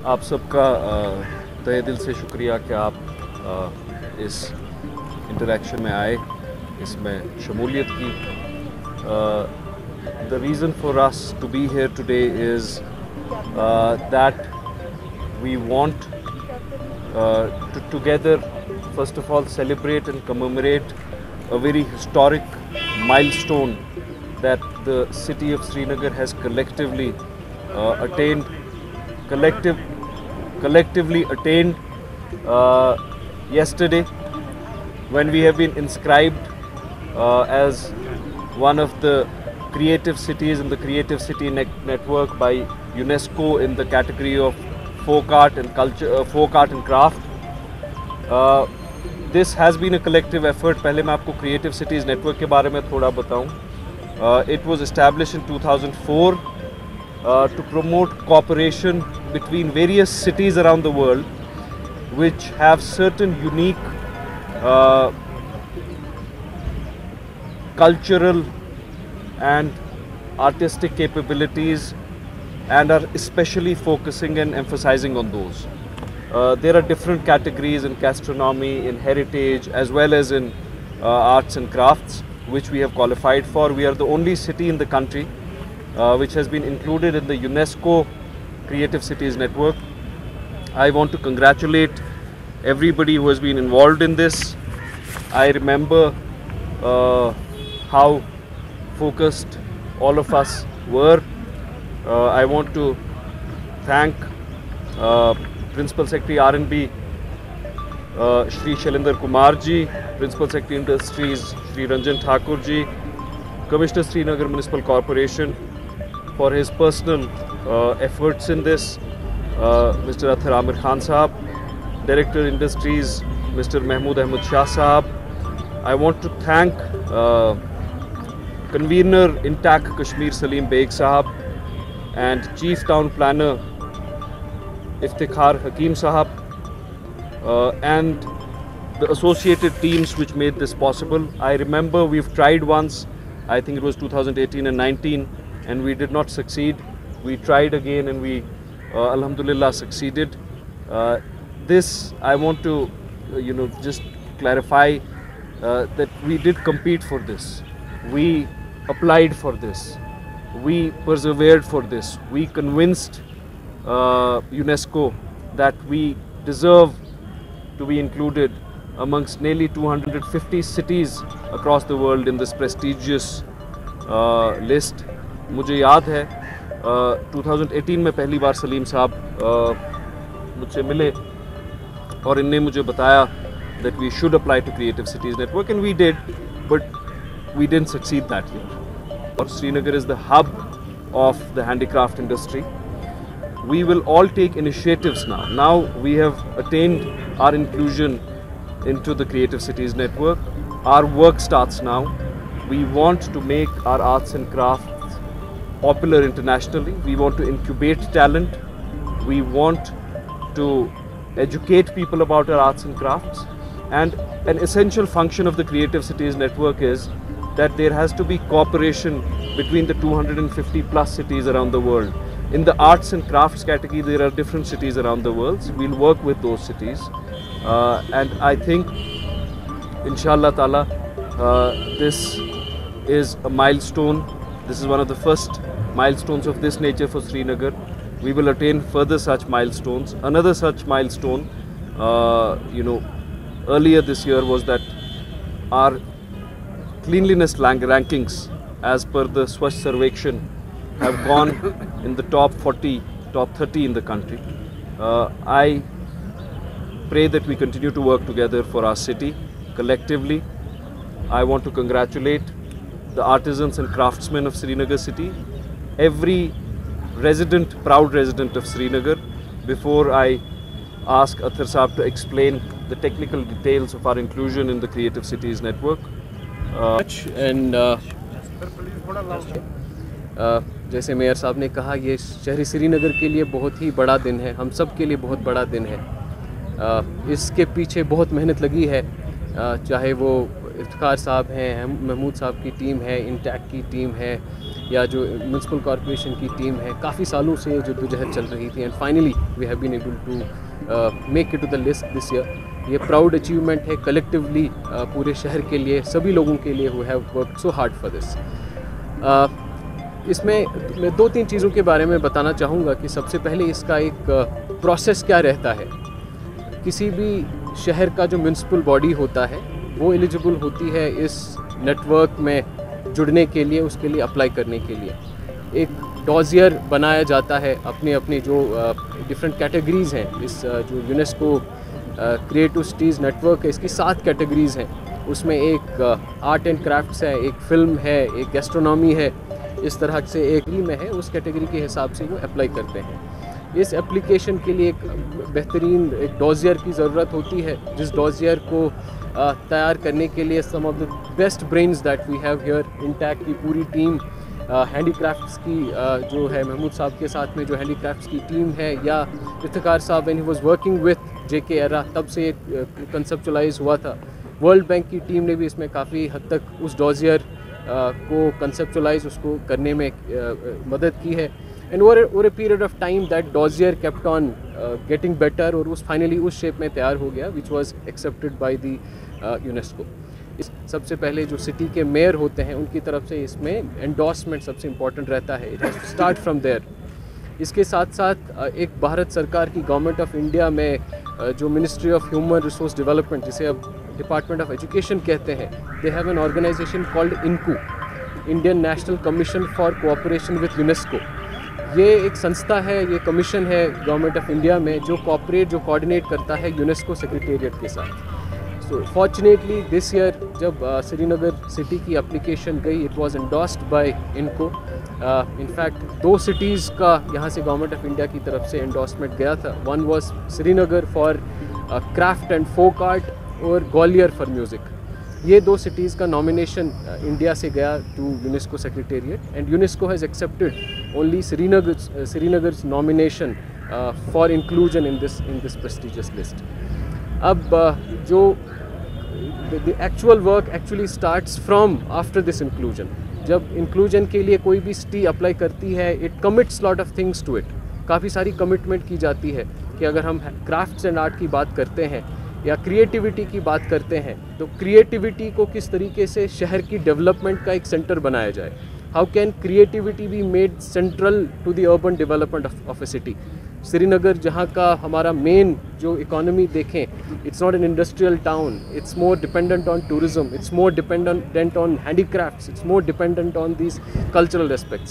आप सबका तहे दिल से शुक्रिया कि आप इस इंटरेक्शन में आए, इसमें शमूलियत की। The reason for us to be here today is that we want to together, first of all, celebrate and commemorate a very historic milestone that the city of Srinagar has collectively attained, collectively attained yesterday, when we have been inscribed as one of the creative cities in the Creative City Network by UNESCO in the category of folk art and culture, folk art and craft. This has been a collective effort. पहले मैं आपको Creative Cities Network के बारे में थोड़ा बताऊं. It was established in 2004 to promote cooperation between various cities around the world which have certain unique cultural and artistic capabilities and are especially focusing and emphasizing on those. There are different categories in gastronomy, in heritage, as well as in arts and crafts, which we have qualified for. We are the only city in the country which has been included in the UNESCO Creative Cities Network. I want to congratulate everybody who has been involved in this. I remember how focused all of us were. I want to thank Principal Secretary R&B Shri Shailendra Kumar ji, Principal Secretary Industries Shri Ranjan Thakur ji, Commissioner Srinagar Municipal Corporation for his personal efforts in this, Mr. Athar Amir Khan Sahab, Director Industries Mr. Mahmood Ahmed Shah Sahab. I want to thank Convener Intact Kashmir Salim Beg Sahab and Chief Town Planner Iftikhar Hakim Sahab and the associated teams which made this possible. I remember we've tried once, I think it was 2018 and 19, and we did not succeed. We tried again and we alhamdulillah succeeded. This I want to just clarify that we did compete for this. We applied for this. We persevered for this. We convinced UNESCO that we deserve to be included amongst nearly 250 cities across the world in this prestigious list. मुझे याद है 2018 में पहली बार सलीम साहब मुझसे मिले और इनने मुझे बताया that we should apply to Creative Cities Network, and we did, but we didn't succeed that year. Srinagar is the hub of the handicraft industry. We will all take initiatives now. Now we have attained our inclusion into the Creative Cities Network. Our work starts now. We want to make our arts and crafts popular internationally. We want to incubate talent. We want to educate people about our arts and crafts. And an essential function of the Creative Cities Network is that there has to be cooperation between the 250 plus cities around the world. In the arts and crafts category, there are different cities around the world. So we'll work with those cities. And I think, inshallah ta'ala, this is a milestone. This is one of the first milestones of this nature for Srinagar. We will attain further such milestones. Another such milestone, earlier this year was that our cleanliness rankings as per the Swachh Sarvekshan have gone in the top 40, top 30 in the country. I pray that we continue to work together for our city collectively. I want to congratulate the artisans and craftsmen of Srinagar city, every resident, proud resident of Srinagar. Before I ask Athar Saab to explain the technical details of our inclusion in the Creative Cities Network. And जैसे mayor साहब ने कहा, ये शहरी श्रीनगर के लिए बहुत ही बड़ा दिन है, हम सब के लिए बहुत बड़ा दिन है। इसके पीछे बहुत मेहनत लगी है, चाहे वो इफ्तिखार साहब हैं, महमूद साहब की टीम है, इंटैक की टीम है, या जो म्यूनसिपल कॉरपोरेशन की टीम है, काफ़ी सालों से जद्दोजहद चल रही थी and finally we have been able to make it to the list this year. ये प्राउड अचीवमेंट है कलेक्टिवली पूरे शहर के लिए, सभी लोगों के लिए who have worked so hard for this. इसमें मैं 2-3 चीज़ों के बारे में बताना चाहूँगा कि सबसे पहले इसका एक प्रोसेस क्या रहता है। किसी भी शहर का जो म्यूनसिपल बॉडी होता है वो एलिजिबल होती है इस नेटवर्क में जुड़ने के लिए, उसके लिए अप्लाई करने के लिए। एक डॉजियर बनाया जाता है, अपनी अपनी जो डिफरेंट कैटेगरीज़ हैं, इस जो यूनेस्को क्रिएटिव सिटीज़ नेटवर्क है, इसकी 7 कैटेगरीज़ हैं। उसमें एक आर्ट एंड क्राफ्ट्स है, एक फ़िल्म है, एक गैस्ट्रोनॉमी है, इस तरह से एक में है, उस कैटेगरी के हिसाब से वो अप्लाई करते हैं। इस एप्लीकेशन के लिए एक बेहतरीन एक डॉजियर की ज़रूरत होती है, जिस डॉजियर को तैयार करने के लिए some of the best brains that we have here, INTACH की पूरी टीम, हैंडीक्राफ्ट्स की जो है महमूद साहब के साथ में जो हैंडीक्राफ्ट्स की टीम है, या इफ्तिखार साहब when he was working with JK era, तब से ये कंसेप्चुलाइज हुआ था। वर्ल्ड बैंक की टीम ने भी इसमें काफ़ी हद तक उस डॉजियर को कंसेप्चुलाइज उसको करने में मदद की है। And over a period of time that dossier kept on getting better, और उस फाइनली उस शेप में तैयार हो गया which was accepted by the UNESCO. इस सबसे पहले जो सिटी के मेयर होते हैं उनकी तरफ से इसमें एंडोर्समेंट सबसे इम्पॉर्टेंट रहता है, it has to start from there. इसके साथ साथ एक भारत सरकार की गवर्नमेंट ऑफ इंडिया में जो ministry of human resource development, जिसे अब डिपार्टमेंट ऑफ एजुकेशन कहते हैं, they have an organization called INCCU, Indian national commission for cooperation with UNESCO. ये एक संस्था है, ये कमीशन है गवर्नमेंट ऑफ इंडिया में जो कोऑर्डिनेट करता है यूनेस्को सेक्रेटेरिएट के साथ। सो फॉर्चुनेटली दिस ईयर जब श्रीनगर सिटी की एप्लीकेशन गई, इट वाज एंडोर्स्ड बाय इनको। इनफैक्ट 2 सिटीज़ का यहाँ से गवर्नमेंट ऑफ इंडिया की तरफ से एंडोर्समेंट गया था। One was Srinagar for craft and folk art और ग्वालियर फॉर म्यूज़िक। ये 2 सिटीज़ का नॉमिनेशन इंडिया से गया to UNESCO secretariat, and UNESCO has accepted only Srinagar's nomination for inclusion in this prestigious list. अब जो the actual work actually starts from after this inclusion. जब inclusion के लिए कोई भी सिटी अप्लाई करती है, it commits lot of things to it. काफ़ी सारी कमिटमेंट की जाती है कि अगर हम क्राफ्ट्स एंड आर्ट की बात करते हैं या क्रिएटिविटी की बात करते हैं, तो क्रिएटिविटी को किस तरीके से शहर की डेवलपमेंट का एक सेंटर बनाया जाए। How can creativity be made central to the urban development of a city. Srinagar जहाँ का हमारा मेन जो इकोनॉमी देखें, it's not an industrial town, it's more dependent on tourism, it's more dependent on handicrafts, it's more dependent on these cultural aspects.